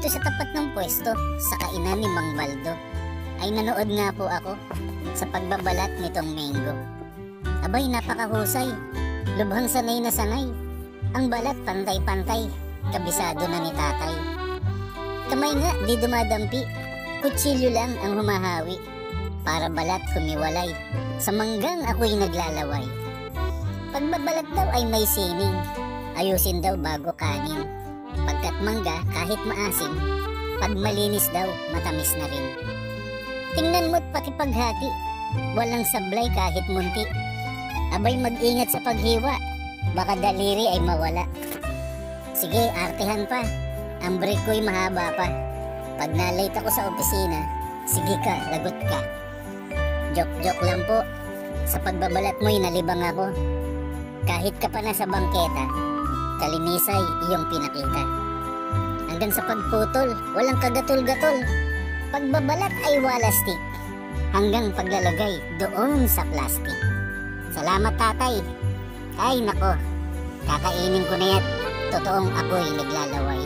Dito sa tapat ng pwesto, sa kainan ni Mang Baldo, ay nanood nga po ako sa pagbabalat nitong mango. Abay, napakahusay. Lubhang sanay na sanay. Ang balat pantay-pantay, kabisado na ni tatay. Kamay nga di dumadampi, kutsilyo lang ang humahawi. Para balat humiwalay, sa manggang ako'y naglalaway. Pagbabalat daw ay may sining, ayusin daw bago kanin. Pagkat mangga kahit maasim, pag malinis daw matamis na rin. Tingnan mo't pati paghati, walang sablay kahit munti. Abay, mag-ingat sa paghiwa, baka daliri ay mawala. Sige, artehan pa, ang break ko'y mahaba pa. Pag na-late ako sa opisina, sige ka, lagot ka. Joke-joke lang po, sa pagbabalat mo'y nalibang ako. Kahit ka pa na sa bangketa, kalinisay iyong pinakita. Hanggang sa pagputol, walang kagatol-gatol. Pagbabalat ay walastik, hanggang paglalagay doon sa plastic. Salamat tatay. Ay nako, kakainin ko na yan. Totoong ako'y naglalaway.